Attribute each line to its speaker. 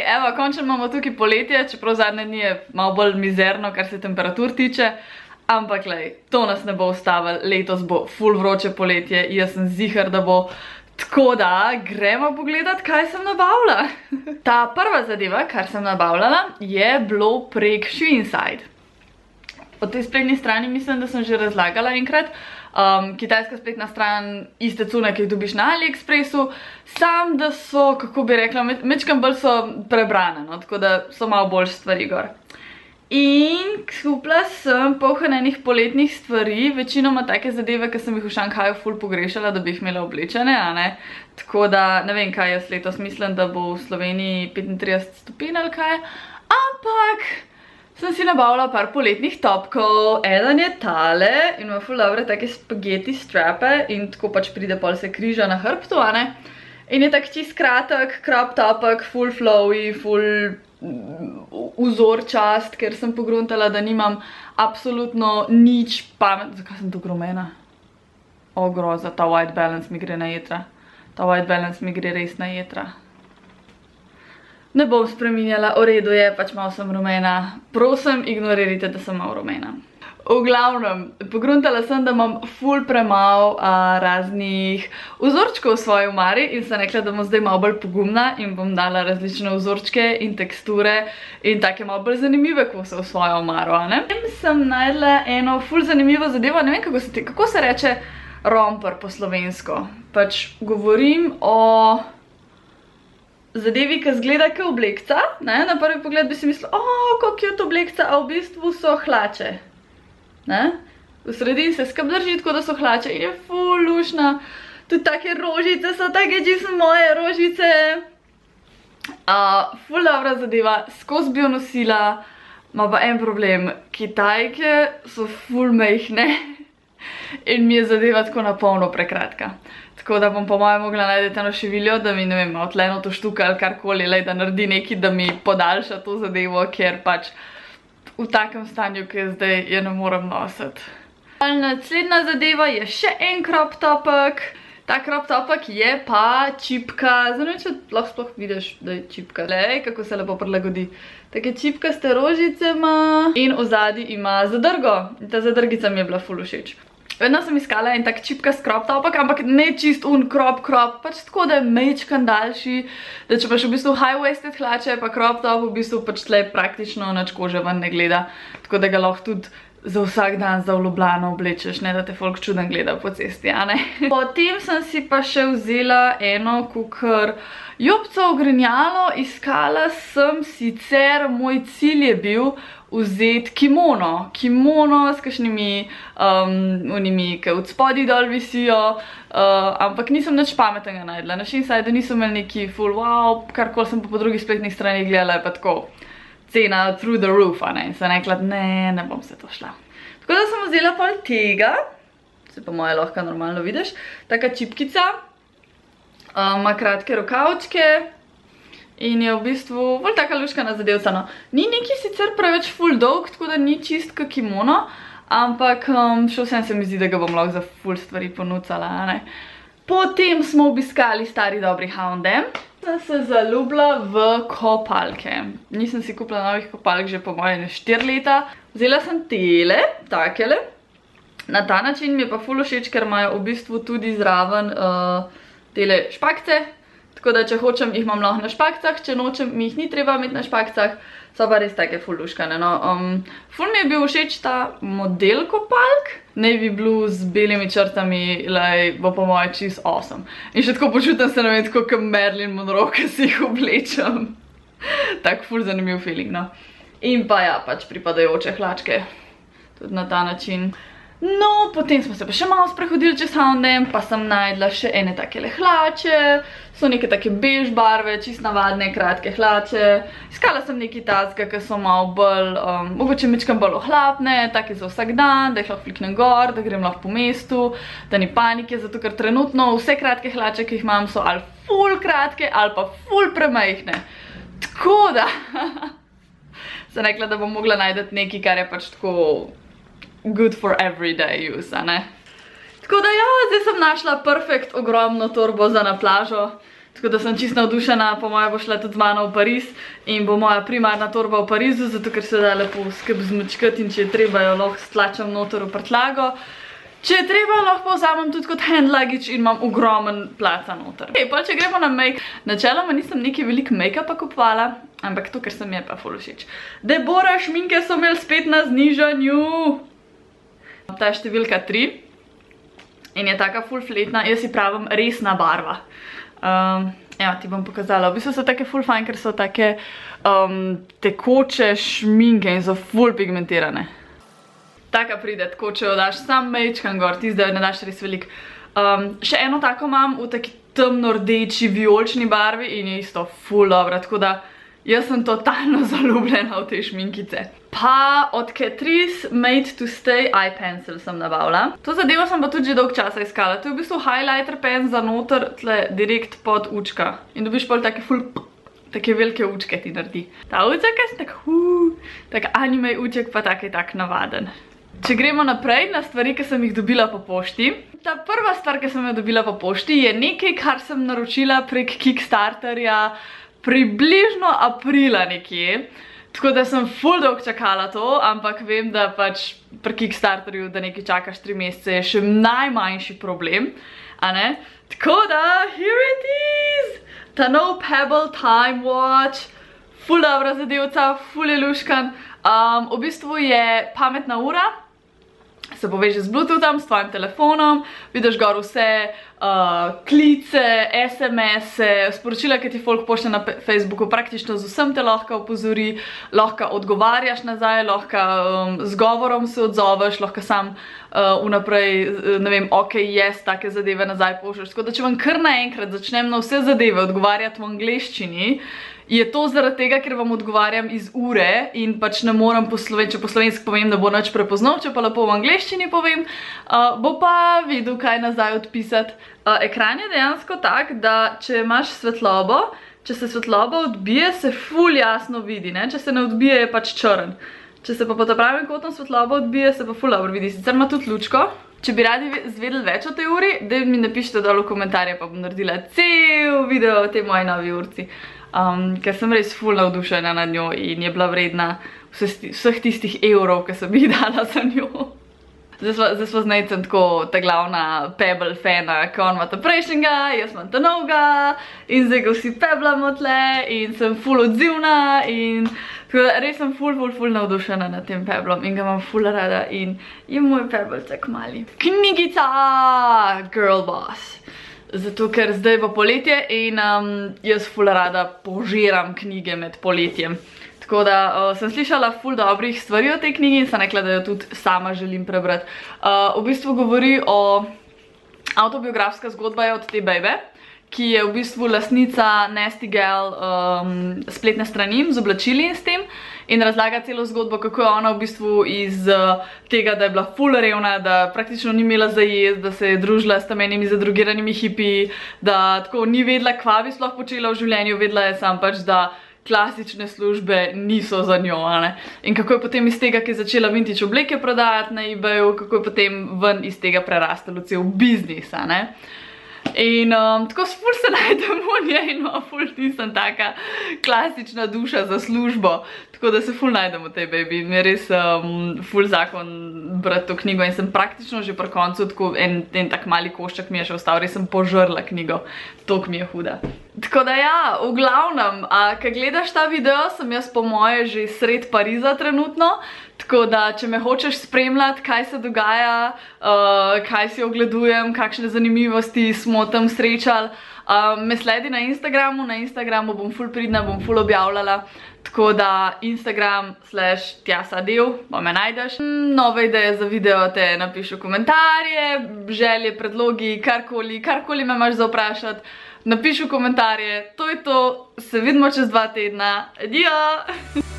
Speaker 1: evo, končno imamo tukaj poletje, čeprav zadnje dni je malo bolj mizerno, kar se temperatur tiče. Ampak, lej, to nas ne bo ustavilo, letos bo ful vroče poletje, jaz sem ziher, da bo. Tako da, gremo pogledat, kaj sem nabavila. Ta prva zadeva, kar sem nabavljala, je bilo prek Shein-side. O tej spletni strani mislim, da sem že razlagala enkrat. Kitajska spletna stran, iste cune, ki jih dobiš na AliExpressu, sam da so, kako bi rekla, mečkam bolj so prebrane, no, tako da so malo bolj stvari gor. In kupila sem polhanenih poletnih stvari, večinoma take zadeve, ki sem jih v Šanghaju ful pogrešala, da bi jih imela oblečene, a ne. Tako da, ne vem kaj jaz letos mislim, da bo v Sloveniji 35 stopinj ali kaj, ampak sem si nabavila par poletnih topkov, eden je tale in ima ful dobre take spaghetti strape in tako pač pride pol se križa na hrbtu, a ne. In je tak čist kratek, crop topek, ful flowy, ful vzorčast, ker sem pogruntala, da nimam absolutno nič pamet. Zakaj sem tako rumena? O, groza, ta white balance mi gre na jetra. Ta white balance mi gre res na jetra. Ne bom spreminjala, v redu je, pač malo sem rumena. Prosim, ignorirajte, da sem malo rumena. V glavnem, pogruntala sem, da imam ful premalo raznih vzorčkov v svoji omari in sem rekla, da bom zdaj malo bolj pogumna in bom dala različne vzorčke in teksture in take malo bolj zanimive kose v svojo omaro, ne? Sem najdla eno ful zanimivo zadevo, ne vem, kako se reče romper po slovensko. Pač govorim o zadevi, ki zgleda kot oblekca, ne? Na prvi pogled bi si mislila, kako cute oblekca, a v bistvu so hlače. Ne? V sredini se skap drži, tako da so hlače in je ful lušna. Tudi take rožice so, take čisto moje rožice. Ful dobra zadeva, skozi bi jo nosila, ima pa en problem. Kitajke so ful mejhne in mi je zadeva tako na polno prekratka. Tako da bom po mojem mogla najti eno šiviljo, da mi, ne vem, malo tleno to štuka ali karkoli, da naredi nekaj, da mi podaljša to zadevo, ker pač v takem stanju, ki je zdaj, je ne morem nositi. Naslednja zadeva je še en crop topek. Ta crop topek je pa čipka. Zdaj ne vem, če lahko sploh vidiš, da je čipka. Glej, kako se lepo prilagodi. Take čipkaste rožice ima in ozadji ima zadrgo. In ta zadrgica mi je bila ful všeč. Vedno sem iskala en tak čipkast crop topek, ampak ne čist crop, pač tako, da je mečkan daljši, da če paš v bistvu high-waisted hlače, pa crop top v bistvu pač tle praktično nič kože ven ne gleda, tako da ga lahko tudi za vsak dan za v Ljubljano oblečeš, ne da te folk čuden gleda po cesti, a ne. Potem sem si pa še vzela eno kukar jopco ogrinjalo, iskala sem sicer, moj cilj je bil vzeti kimono. Kimono s kakšnimi unimi, ki od spodaj dol visijo, ampak nisem nič pametnega najdla. Na Shein-side nisem imel neki full wow, karkoli sem pa po drugih spletnih stranih gledala, je pa tako cena through the roof, a ne. In sem rekla, ne bom se to šla. Tako da sem vzela pol tega, se pa moje lahko normalno vidiš, taka čipkica, ima kratke rokavčke, in je v bistvu bolj taka luškana zadevca, no. Ni neki sicer preveč ful dolg, tako da ni čist kot kimono, ampak še vsem se mi zdi, da ga bom lahko za ful stvari ponucala, a ne. Potem smo obiskali stari dobri H&M. Sem se zaljubila v kopalke. Nisem si kupila novih kopalk že po moje 4 leta. Vzela sem tele, takele. Na ta način mi je pa ful všeč, ker imajo v bistvu tudi zraven tele špakce. Tako da, če hočem, jih imam lahko na špakcah, če nočem, mi jih ni treba imeti na špakcah, so pa res take ful luškane, no. Ful mi je bil všeč ta model kopalk, navy blue z belimi črtami, bo po moje čist awesome. In še tako počutim se, ne vem, tako kot Marilyn Monroe, ki si jih oblečem. Tak ful zanimiv feeling, no. In pa ja, pač pripadajoče hlačke, tudi na ta način. No, potem smo se pa še malo sprehodili čez H&M, pa sem najdla še ene takele hlače, so neke take bež barve, čist navadne, kratke hlače. Iskala sem nekaj tazga, ki so malo bolj, mogoče mečkam bolj ohlapne, take za vsak dan, da jih lahko fliknem gor, da grem lahko po mestu, da ni panike, zato ker trenutno vse kratke hlače, ki jih imam, so ali ful kratke, ali pa ful premajhne. Tako da, sem rekla, da bom mogla najdeti nekaj, kar je pač tako good for everyday use, a ne? Tako da ja, zdaj sem našla perfekt ogromno torbo za na plažo. tako da sem čisto navdušena, po moje bo šla tudi z mano v Pariz in bo moja primarna torba v Parizu, zato ker se da lepo skrb zmečkati in če je treba, jo lahko stlačam noter v prtljago. Če je treba, lahko vzamem tudi kot hand luggage in imam ogromen placa noter. Pol, če gremo na make, načeloma nisem neki velik make-upa kupovala, ampak to, ker se mi je pa ful všeč. Debora, šminke so imeli spet na znižanju. Ta je številka 3 in je taka ful fletna, jaz si pravim resna barva. Evo, ti bom pokazala. V bistvu so take ful fajn, ker so take tekoče šminke in so ful pigmentirane. Taka pride, tako če jo daš sam mečkan gor, ti zdaj ne daš res velik. Še eno tako imam v taki temno rdeči, vijolični barvi in je isto ful dobra, tako da jaz sem totalno zaljubljena v te šminkice. Pa od Catrice Made to Stay Eye Pencil sem nabavila. To zadevo sem pa tudi že dolg časa iskala. To je v bistvu highlighter pen za noter, tle direkt pod učka. In dobiš pol take ful... Take velike učke ti naredi. Ta uček je tak anime uček, pa tak je tak navaden. Če gremo naprej na stvari, ki sem jih dobila po pošti. Ta prva stvar, ki sem jo dobila po pošti, je nekaj, kar sem naročila prek Kickstarterja približno aprila nekje. Tako da sem ful dolg čakala to, ampak vem, da pač pri Kickstarterju, da nekaj čakaš 3 mesece, je še najmanjši problem. A ne? Tako da, here it is! Ta nov Pebble Time Watch. Ful dobra zadevca, ful je luškan. V bistvu je pametna ura. Se poveže z Bluetoothom, s tvojim telefonom, vidiš gor vse klice, SMS-e, sporočila, ki ti folk pošlje na Facebooku, praktično z vsem te lahko opozori, lahko odgovarjaš nazaj, lahko z govorom se odzoveš, lahko sam vnaprej, ne vem, ok, yes, take zadeve nazaj pošlješ. Tako da, če vam kar naenkrat začnem na vse zadeve odgovarjati v angleščini, je to zaradi tega, ker vam odgovarjam iz ure in pač ne morem če po slovenski povem, da bo nič prepoznal, če pa lepo v angleščini povem, bo pa videl, kaj nazaj odpisati. Ekran je dejansko tak, da če imaš svetlobo, če se svetloba odbije, se ful jasno vidi, ne? Če se ne odbije, je pač črn. Če se pa pod pravim kotom svetloba odbije, se pa ful dobro vidi. Sicer ima tudi lučko. Če bi radi zvedeli več o tej uri, da mi napišite dol v komentarje, pa bom naredila cel video o tej moji novi urci. Ker sem res ful navdušena nad njo in je bila vredna vseh tistih evrov, ki sem jih dala za njo. Zdaj smo z Nejcem tako ta glavna Pebble fana, ko on ima ta prejšnjega, jaz imam ta novega in zdaj ga vsi peblamo tle in sem ful odzivna in tako da res sem ful navdušena nad tem Pebblom in ga imam ful rada in je moj Pebbleček mali. Knigica! Girl boss! Zato, ker zdaj bo poletje in jaz ful rada požiram knjige med poletjem. Tako da sem slišala ful dobrih stvari o tej knjigi in sem rekla, da jo tudi sama želim prebrati. V bistvu govori o avtobiografska zgodba je od te bejbe, ki je v bistvu lastnica Nasty Gal spletne strani z oblačili in s tem in razlaga celo zgodbo, kako je ona v bistvu iz tega, da je bila ful revna, da praktično ni imela za jesti, da se je družila s tam enimi zadrugiranimi hipiji, da tako ni vedela, kva bi sploh počela v življenju, vedela je sam pač, da klasične službe niso za njo, ne? In kako je potem iz tega, ki je začela vintage obleke prodajati na eBayu, kako je potem ven iz tega prerastalo cel biznis, ne? In tako ful se najdem v njej, no, ful nisem taka klasična duša za službo, tako da se ful najdem v tej baby. Mi je res ful zakon brati to knjigo in sem praktično že pri koncu, tako en tak mali košček mi je še ostal, res sem požrla knjigo, toliko mi je huda. Tako da ja, v glavnem, ko gledaš ta video, sem jaz po moje že sred Pariza trenutno, tako da, če me hočeš spremljati, kaj se dogaja, kaj si ogledujem, kakšne zanimivosti smo tam srečali, me sledi na Instagramu bom ful pridna, bom ful objavljala, tako da Instagram/tjasadev, pa me najdeš. Nove ideje za video te napiš v komentarje, želje, predlogi, karkoli me imaš za vprašati, napiš v komentarje, to je to, se vidimo čez 2 tedna, adijo!